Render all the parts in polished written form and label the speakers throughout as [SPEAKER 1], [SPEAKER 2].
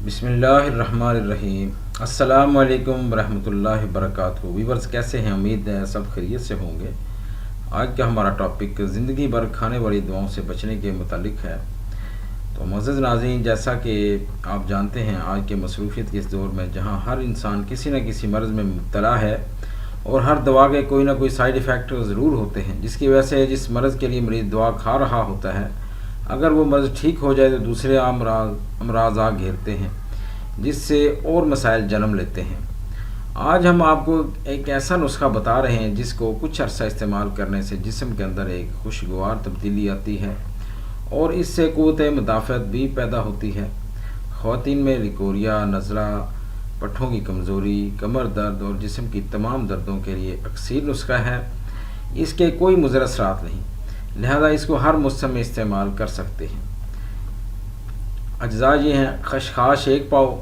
[SPEAKER 1] बिस्मिल्लाहिर्रहमानिर्रहीम। अस्सलाम वालेकुम रहमतुल्लाहि वबरकातुहू। व्यूअर्स कैसे हैं? उम्मीद है सब खैरियत से होंगे। आज का हमारा टॉपिक ज़िंदगी भर खाने वाली दवाओं से बचने के मुतालिक है। तो मुअज़्ज़ज़ नाज़रीन, जैसा कि आप जानते हैं, आज के मसरूफ़ियत के इस दौर में जहां हर इंसान किसी न किसी मर्ज़ में मुब्तला है और हर दवा के कोई ना कोई साइड इफ़ेक्ट ज़रूर होते हैं, जिसकी वजह से जिस मर्ज़ के लिए मरीज़ दवा खा रहा होता है, अगर वो मर्ज़ ठीक हो जाए तो दूसरे अमराज आ घेरते हैं, जिससे और मसाइल जन्म लेते हैं। आज हम आपको एक ऐसा नुस्खा बता रहे हैं जिसको कुछ अरसा इस्तेमाल करने से जिस्म के अंदर एक खुशगवार तब्दीली आती है और इससे क़ुव्वत मुदाफ़अत भी पैदा होती है। ख़वातीन में लिकोरिया, नज़ला, पट्ठों की कमज़ोरी, कमर दर्द और जिस्म की तमाम दर्दों के लिए अक्सीर नुस्खा है। इसके कोई मुज़र असरात नहीं, लिहाजा इसको हर मौसम में इस्तेमाल कर सकते हैं। अज्जा ये हैं: खशखाश 1 पाव,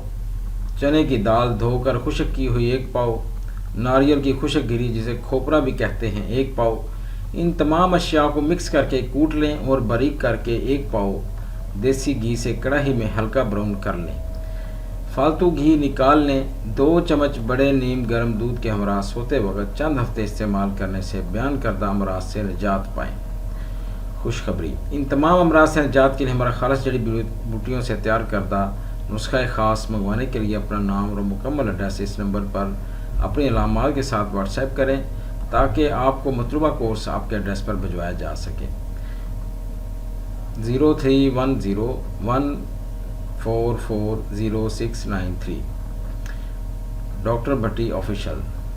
[SPEAKER 1] चने की दाल धोकर खुश्क की हुई 1 पाव, नारियल की खुश्क गिरी जिसे खोपरा भी कहते हैं 1 पाव। इन तमाम अशिया को मिक्स करके कूट लें और बारीक करके 1 पाव देसी घी से कढ़ाई में हल्का ब्राउन कर लें। फालतू घी निकाल लें। 2 चम्मच बड़े नीम गर्म दूध के हमरा सोते वक्त चंद हफ्ते इस्तेमाल करने से बयान करदा अमराज से निजात पाएँ। खुशखबरी: इन तमाम अमराज से निजात के लिए हमारा खालिस जड़ी बूटियों से तैयार करदा नुस्खा ख़ास मंगवाने के लिए अपना नाम और मुकम्मल एड्रेस इस नंबर पर अपनी अलामात के साथ व्हाट्सएप करें ताकि आपको मतलूबा कोर्स आपके एड्रेस पर भिजवाया जा सके। 031014400693। डॉक्टर भट्टी ऑफिशियल।